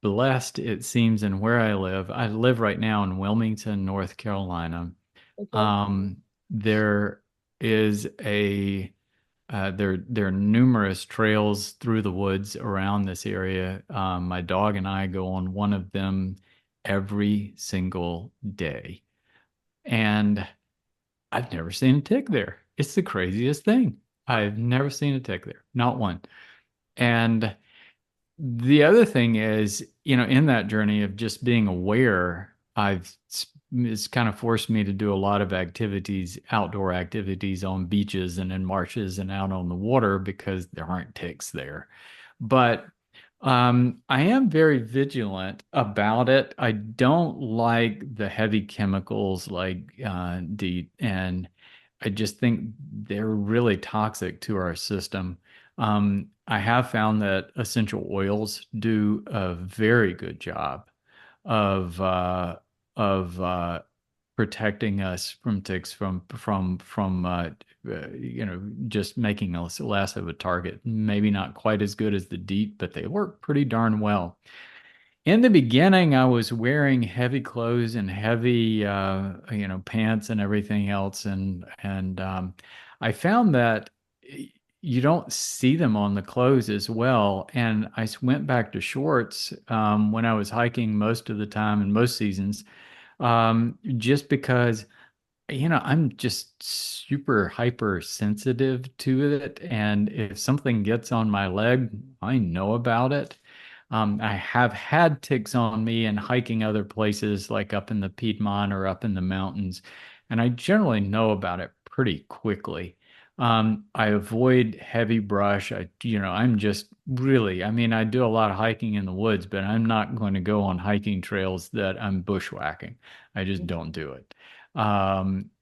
blessed, it seems, in where I live. I live right now in Wilmington, North Carolina. Okay. There is there are numerous trails through the woods around this area. My dog and I go on one of them every single day, and I've never seen a tick there. It's the craziest thing. I've never seen a tick there, not one. And the other thing is, in that journey of just being aware, it's kind of forced me to do a lot of activities, outdoor activities on beaches and in marshes and out on the water because there aren't ticks there. But I am very vigilant about it. I don't like the heavy chemicals like DEET, and I just think they're really toxic to our system. I have found that essential oils do a very good job of protecting us from ticks from just making us less of a target. Maybe not quite as good as the DEET, but they work pretty darn well. In the beginning, I was wearing heavy clothes and heavy, pants and everything else, and I found that you don't see them on the clothes as well. And I went back to shorts when I was hiking most of the time in most seasons, just because I'm just super hyper sensitive to it. And if something gets on my leg, I know about it. I have had ticks on me and hiking other places like up in the Piedmont or up in the mountains, and I generally know about it pretty quickly. I avoid heavy brush. I'm just really, I mean, I do a lot of hiking in the woods, but I'm not going to go on hiking trails that I'm bushwhacking. I just don't do it.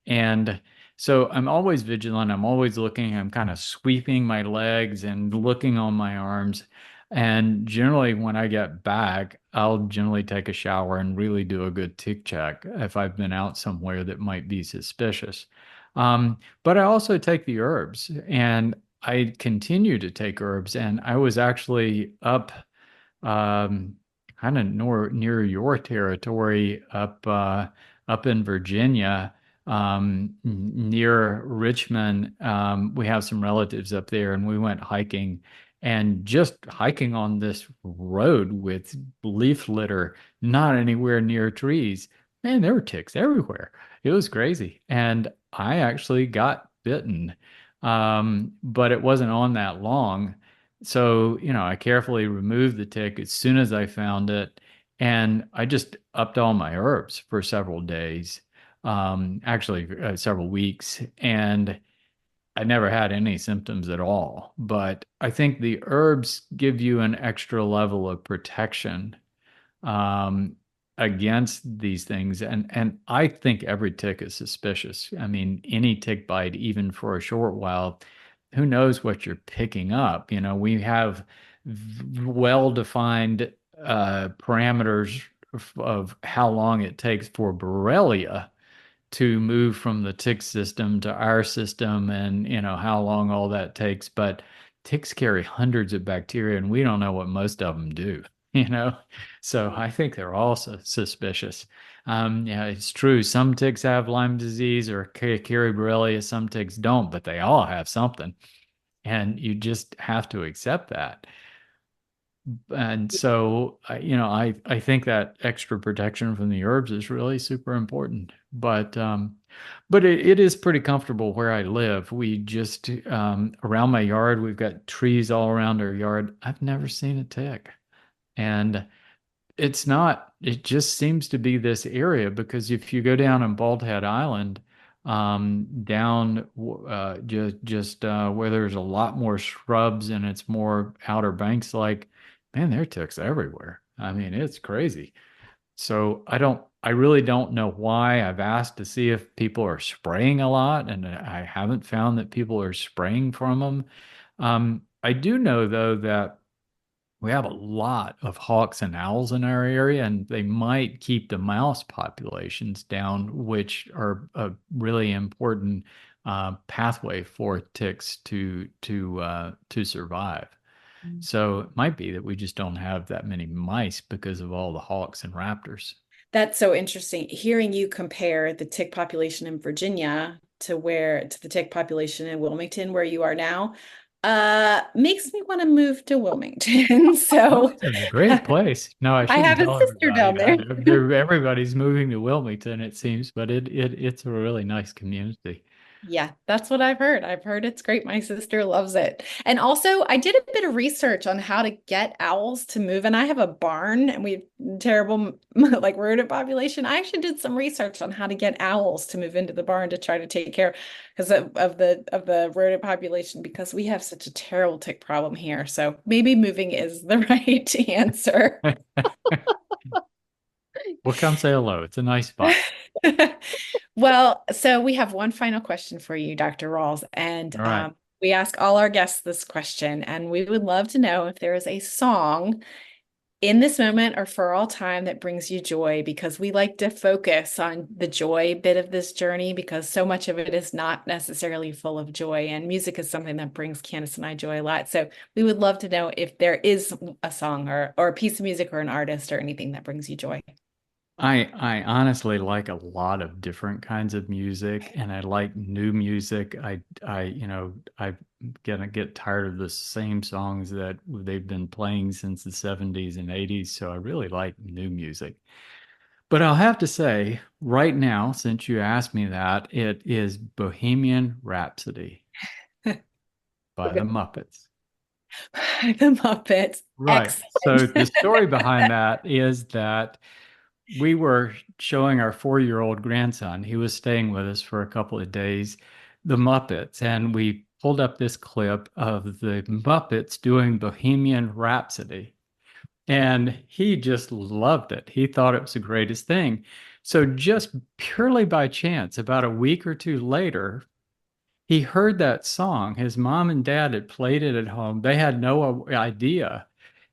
And So I'm always vigilant. I'm always looking. I'm kind of sweeping my legs and looking on my arms. And generally, when I get back, I'll generally take a shower and really do a good tick check if I've been out somewhere that might be suspicious. But I also take the herbs, and I continue to take herbs. And I was actually up um, kind of near your territory up in Virginia, near Richmond. We have some relatives up there, and we went hiking. And just hiking on this road with leaf litter, not anywhere near trees, man, there were ticks everywhere. It was crazy. And I actually got bitten, but it wasn't on that long. So, I carefully removed the tick as soon as I found it, and I just upped all my herbs for several days, actually several weeks, and I never had any symptoms at all. But I think the herbs give you an extra level of protection um, against these things. And I think every tick is suspicious. I mean, any tick bite, even for a short while, who knows what you're picking up? We have well-defined parameters of how long it takes for Borrelia to move from the tick system to our system, and how long all that takes. But ticks carry hundreds of bacteria, and we don't know what most of them do. you know so I think they're all suspicious. Yeah, it's true, some ticks have Lyme disease or carry Borrelia, some ticks don't, but they all have something, and you just have to accept that. And so, I think that extra protection from the herbs is really super important. But it is pretty comfortable where I live. We just around my yard, we've got trees all around our yard. I've never seen a tick, and it just seems to be this area, because if you go down on Bald Head Island, down just where there's a lot more shrubs and it's more Outer Banks like, man, there are ticks everywhere. I mean, it's crazy. So I really don't know why. I've asked to see if people are spraying a lot, and I haven't found that people are spraying from them. I do know though that we have a lot of hawks and owls in our area, and they might keep the mouse populations down, which are a really important pathway for ticks to survive. So it might be that we just don't have that many mice because of all the hawks and raptors. That's so interesting. Hearing you compare the tick population in Virginia to the tick population in Wilmington, where you are now, makes me want to move to Wilmington. So Wilmington's a great place. No, I I shouldn't have a tell sister everybody down there. that. Everybody's moving to Wilmington, it seems, but it's a really nice community. Yeah, that's what I've heard. I've heard it's great. My sister loves it. And also, I did a bit of research on how to get owls to move. And I have a barn and we have terrible like rodent population. I actually did some research on how to get owls to move into the barn to try to take care because of the rodent population, because we have such a terrible tick problem here. So maybe moving is the right answer. Well, come say hello. It's a nice spot. Well, so we have one final question for you, Dr. Rawls, and All right. we ask all our guests this question, and we would love to know if there is a song in this moment or for all time that brings you joy, because we like to focus on the joy bit of this journey, because so much of it is not necessarily full of joy, and music is something that brings Candace and I joy a lot. So we would love to know if there is a song or a piece of music or an artist or anything that brings you joy. I honestly like a lot of different kinds of music, and I like new music. I'm gonna get tired of the same songs that they've been playing since the 70s and 80s, so I really like new music. But I'll have to say, right now, since you asked me that, it is Bohemian Rhapsody by the Muppets. The Muppets. Right. So Excellent. the story behind that is that we were showing our 4-year-old grandson, he was staying with us for a couple of days, the Muppets, and we pulled up this clip of the Muppets doing Bohemian Rhapsody. And he just loved it. He thought it was the greatest thing. So just purely by chance, about a week or two later, he heard that song. His mom and dad had played it at home. They had no idea.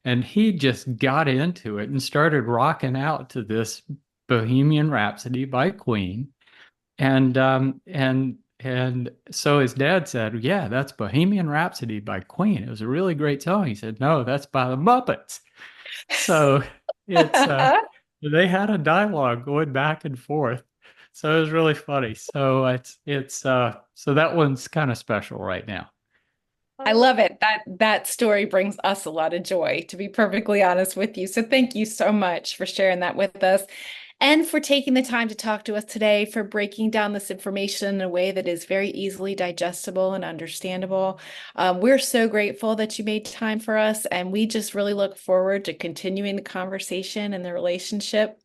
And he just got into it and started rocking out to this Bohemian Rhapsody by Queen. And so his dad said, "Yeah, that's Bohemian Rhapsody by Queen. It was a really great song." He said, "No, that's by the Muppets." So it's they had a dialogue going back and forth. So it was really funny. So so that one's kind of special right now. I love it. That story brings us a lot of joy, to be perfectly honest with you. So thank you so much for sharing that with us and for taking the time to talk to us today, for breaking down this information in a way that is very easily digestible and understandable. We're so grateful that you made time for us, and we just really look forward to continuing the conversation and the relationship.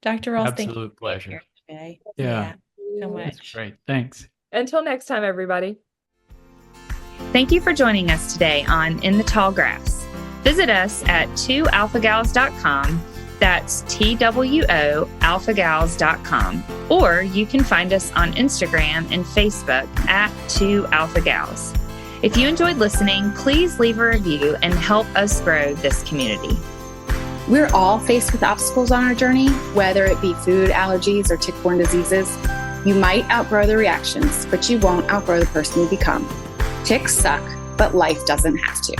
Dr. Rawls, thank you Absolute for being pleasure. here today. Yeah. So That's much. great. Thanks. Until next time, everybody. Thank you for joining us today on In the Tall Grass. Visit us at 2alphagals.com. That's TWO alphagals.com. Or you can find us on Instagram and Facebook at 2alphagals. If you enjoyed listening, please leave a review and help us grow this community. We're all faced with obstacles on our journey, whether it be food allergies or tick-borne diseases. You might outgrow the reactions, but you won't outgrow the person you become. Ticks suck, but life doesn't have to.